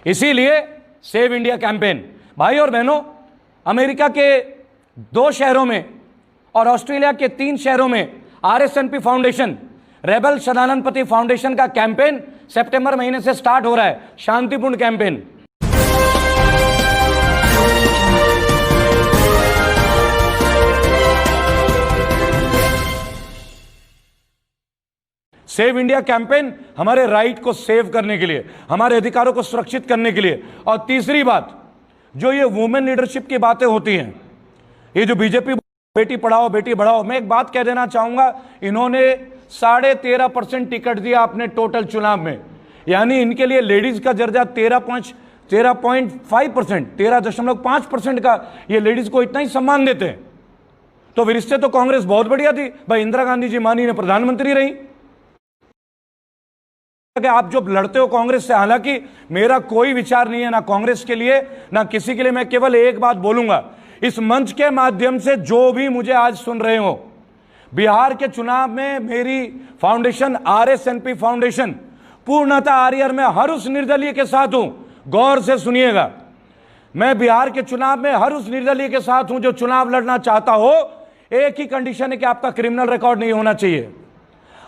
इसीलिए save India campaign. भाई और बहनों, अमेरिका के 2 शहरों में और ऑस्ट्रेलिया के 3 शहरों में RSNP foundation, rebel Sadanand foundation का कैंपेन सितंबर महीने से स्टार्ट हो रहा है, शांतिपूर्ण कैंपेन। सेव इंडिया कैंपेन हमारे राइट को सेव करने के लिए, हमारे अधिकारों को सुरक्षित करने के लिए। और तीसरी बात, जो ये वुमेन लीडरशिप की बातें होती हैं, ये जो बीजेपी बेटी पढ़ाओ बेटी बढ़ाओ, मैं एक बात कह देना चाहूंगा, इन्होंने 13.5% टिकट दिया अपने टोटल चुनाव में, यानी इनके लिए लेडीज का दर्जा 13.5% का ये लेडीज को इतना ही सम्मान देते हैं। तो फिर इससे तो कांग्रेस बहुत बढ़िया थी भाई, इंदिरा गांधी जी मानी ने प्रधानमंत्री रही। कि आप जो लड़ते हो कांग्रेस से, हालांकि मेरा कोई विचार नहीं है ना कांग्रेस के लिए ना किसी के लिए, मैं केवल एक बात बोलूंगा, इस मंच के माध्यम से जो भी मुझे आज सुन रहे हो, बिहार के चुनाव में मेरी फाउंडेशन RSNP फाउंडेशन पूर्णतः आर्यर में हर उस निर्दलीय के साथ हूं। गौर से सुनिएगा, मैं बिहार के चुनाव में हर उस निर्दलीय के साथ हूं जो चुनाव लड़ना चाहता हो। एक ही कंडीशन है कि आपका क्रिमिनल रिकॉर्ड नहीं होना चाहिए।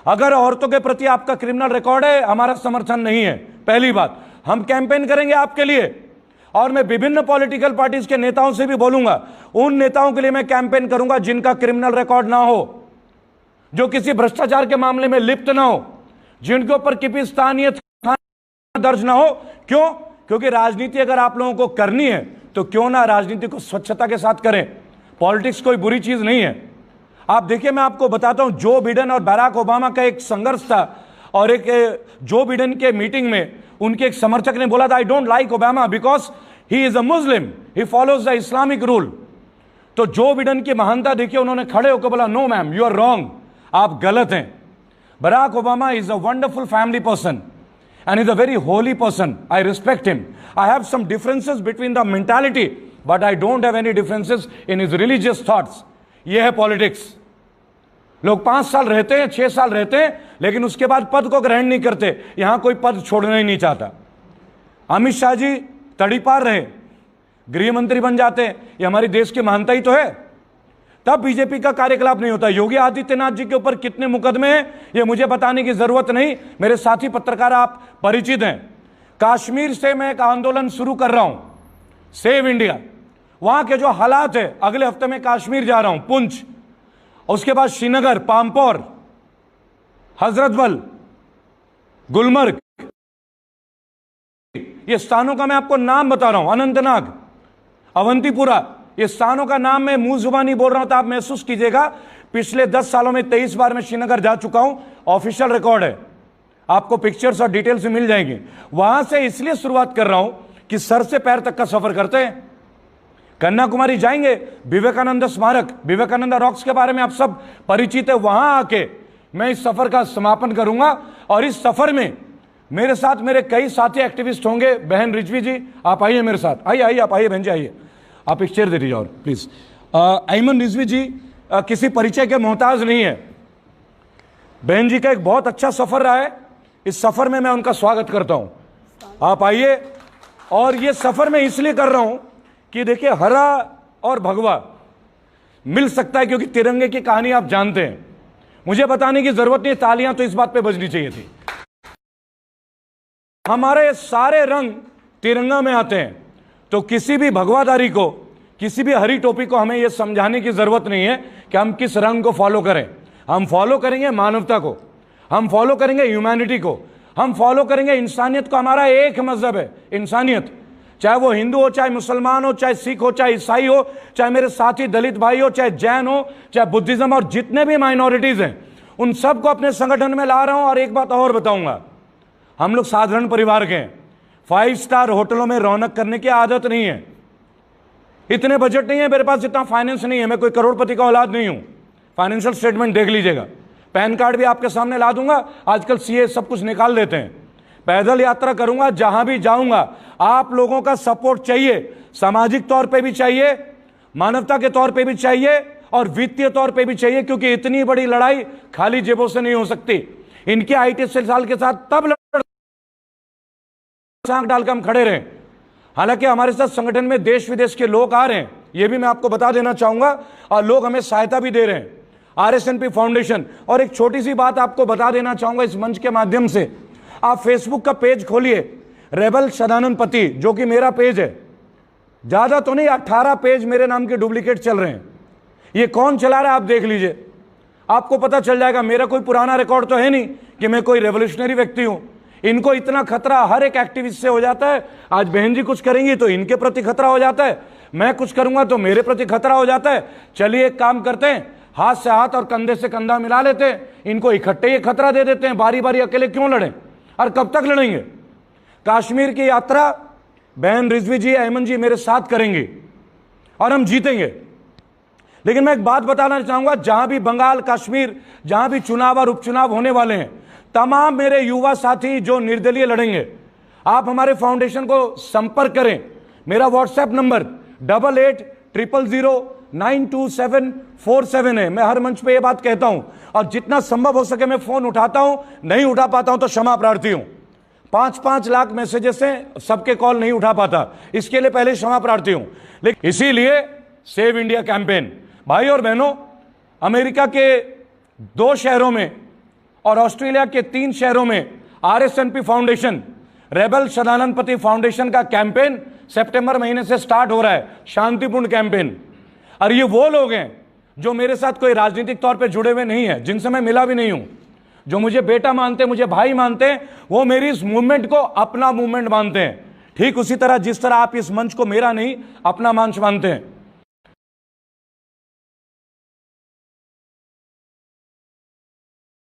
अगर औरतों के प्रति आपका क्रिमिनल रिकॉर्ड है, हमारा समर्थन नहीं है। पहली बात, हम कैंपेन करेंगे आपके लिए, और मैं विभिन्न पॉलिटिकल पार्टीज के नेताओं से भी बोलूंगा, उन नेताओं के लिए मैं कैंपेन करूंगा जिनका क्रिमिनल रिकॉर्ड ना हो, जो किसी भ्रष्टाचार के मामले में लिप्त ना हो, जिनके ऊपर किसी स्थानीय दर्ज ना हो। क्यों? क्योंकि राजनीति अगर आप लोगों को करनी है तो क्यों ना राजनीति को स्वच्छता के साथ करें। पॉलिटिक्स कोई बुरी चीज नहीं है। आप देखिए, मैं आपको बताता हूं, जो बिडेन और बराक ओबामा का एक संघर्ष था, और एक जो बिडेन के मीटिंग में उनके एक समर्थक ने बोला था, I don't like Obama because he is a Muslim, he follows the Islamic rule. तो जो बिडेन की महानता देखिए, उन्होंने खड़े होकर बोला, no ma'am, you are wrong, आप गलत हैं। Barack Obama is a wonderful family person and is a very holy person. I respect him. I have some differences between the mentality, but I don't have any differences in his religious thoughts. यह है politics. लोग 5 साल रहते हैं, 6 साल रहते हैं, लेकिन उसके बाद पद को ग्रहण नहीं करते। यहां कोई पद छोड़ना ही नहीं चाहता। अमित शाह जी तड़ीपार रहे, गृह मंत्री बन जाते हैं, ये हमारी देश की महानता ही तो है। तब बीजेपी का कार्यकलाप नहीं होता। योगी आदित्यनाथ जी के ऊपर कितने मुकदमे हैं, ये मुझे बताने की जरूरत नहीं, मेरे साथी पत्रकार आप परिचित हैं। कश्मीर से मैं एक आंदोलन शुरू कर रहा हूं, सेव इंडिया। वहां के जो हालात है, अगले हफ्ते में कश्मीर जा रहा हूं, पुंछ, उसके बाद श्रीनगर, पामपोर, हजरतबल, गुलमर्ग, ये स्थानों का मैं आपको नाम बता रहा हूं, अनंतनाग, अवंतीपुरा, ये स्थानों का नाम मैं मुंह जुबानी बोल रहा हूं, तो आप महसूस कीजिएगा। पिछले 10 सालों में 23 बार मैं श्रीनगर जा चुका हूं, ऑफिशियल रिकॉर्ड है, आपको पिक्चर्स और डिटेल्स मिल जाएंगी। वहां से इसलिए शुरुआत कर रहा हूं कि सर से पैर तक का सफर करते हैं। कन्याकुमारी जाएंगे, विवेकानंद स्मारक, विवेकानंद रॉक्स के बारे में आप सब परिचित है। वहां आके मैं इस सफर का समापन करूंगा, और इस सफर में मेरे साथ मेरे कई साथी एक्टिविस्ट होंगे। बहन रिजवी जी, आप आइए मेरे साथ, आइए आइए, आप आइए बहन जी, आइए, आप एक शेयर दे दीजिए और प्लीज। अयमन रिजवी जी किसी परिचय के मोहताज नहीं है। बहन जी का एक बहुत अच्छा सफर रहा है, इस सफर में मैं उनका स्वागत करता हूं। आप आइए। और ये सफर मैं इसलिए कर रहा हूं कि देखिए, हरा और भगवा मिल सकता है, क्योंकि तिरंगे की कहानी आप जानते हैं, मुझे बताने की जरूरत नहीं, तालियां तो इस बात पे बजनी चाहिए थी। हमारे सारे रंग तिरंगा में आते हैं, तो किसी भी भगवाधारी को, किसी भी हरी टोपी को हमें यह समझाने की जरूरत नहीं है कि हम किस रंग को फॉलो करें। हम फॉलो करेंगे मानवता को, हम फॉलो करेंगे ह्यूमैनिटी को, हम फॉलो करेंगे इंसानियत को। हमारा एक मजहब है, इंसानियत। चाहे वो हिंदू हो, चाहे मुसलमान हो, चाहे सिख हो, चाहे ईसाई हो, चाहे मेरे साथी दलित भाई हो, चाहे जैन हो, चाहे बुद्धिज्म, और जितने भी माइनॉरिटीज हैं, उन सबको अपने संगठन में ला रहा हूं। और एक बात और बताऊंगा, हम लोग साधारण परिवार के हैं, 5 स्टार होटलों में रौनक करने की आदत नहीं है, इतने बजट नहीं है मेरे पास, इतना फाइनेंस नहीं है, मैं कोई करोड़पति का औलाद नहीं हूं। फाइनेंशियल स्टेटमेंट देख लीजिएगा, पैन कार्ड भी आपके सामने ला दूंगा, आजकल सीए सब कुछ निकाल देते हैं। पैदल यात्रा करूंगा, जहां भी जाऊंगा आप लोगों का सपोर्ट चाहिए, सामाजिक तौर पे भी चाहिए, मानवता के तौर पे भी चाहिए, और वित्तीय तौर पे भी चाहिए, क्योंकि इतनी बड़ी लड़ाई खाली जेबों से नहीं हो सकती। इनके IT साल के साथ तब आंख डालकर हम खड़े रहे। हालांकि हमारे साथ संगठन में देश विदेश के लोग आ रहे हैं, ये भी मैं आपको बता देना चाहूंगा, और लोग हमें सहायता भी दे रहे हैं, RSNP फाउंडेशन। और एक छोटी सी बात आपको बता देना चाहूंगा इस मंच के माध्यम से, आप फेसबुक का पेज खोलिए, रेबल सदानंद पति, जो कि मेरा पेज है। ज्यादा तो नहीं, 18 पेज मेरे नाम के डुप्लीकेट चल रहे हैं। ये कौन चला रहा है आप देख लीजिए, आपको पता चल जाएगा। मेरा कोई पुराना रिकॉर्ड तो है नहीं कि मैं कोई रेवोल्यूशनरी व्यक्ति हूं। इनको इतना खतरा हर एक एक्टिविस्ट से हो जाता है। आज बहन जी कुछ करेंगी तो इनके प्रति खतरा हो जाता है, मैं कुछ करूंगा तो मेरे प्रति खतरा हो जाता है। चलिए एक काम करते हैं, हाथ से हाथ और कंधे से कंधा मिला लेते हैं, इनको इकट्ठे ये खतरा दे देते हैं। बारी बारी अकेले क्यों लड़ें, और कब तक लड़ेंगे? कश्मीर की यात्रा बहन रिजवी जी, अयमन जी मेरे साथ करेंगे और हम जीतेंगे। लेकिन मैं एक बात बताना चाहूंगा, जहां भी बंगाल, कश्मीर, जहां भी चुनाव और उपचुनाव होने वाले हैं, तमाम मेरे युवा साथी जो निर्दलीय लड़ेंगे, आप हमारे फाउंडेशन को संपर्क करें। मेरा व्हाट्सएप नंबर 8800092747 है। मैं हर मंच पे ये बात कहता हूं, और जितना संभव हो सके मैं फोन उठाता हूं। नहीं उठा पाता हूं तो क्षमा प्रार्थी हूं। 5-5 लाख मैसेजेस हैं, सबके कॉल नहीं उठा पाता, इसके लिए पहले क्षमा प्रार्थी हूं। लेकिन इसीलिए सेव इंडिया कैंपेन, भाई और बहनों, अमेरिका के 2 शहरों में और ऑस्ट्रेलिया के 3 शहरों में RSNP फाउंडेशन, रेबल सदानंद पति फाउंडेशन का कैंपेन सितंबर महीने से स्टार्ट हो रहा है, शांतिपूर्ण कैंपेन। और ये वो लोग हैं जो मेरे साथ कोई राजनीतिक तौर पे जुड़े हुए नहीं है, जिनसे मैं मिला भी नहीं हूं, जो मुझे बेटा मानते हैं, मुझे भाई मानते हैं, वो मेरी इस मूवमेंट को अपना मूवमेंट मानते हैं। ठीक उसी तरह जिस तरह आप इस मंच को मेरा नहीं अपना मंच मानते हैं।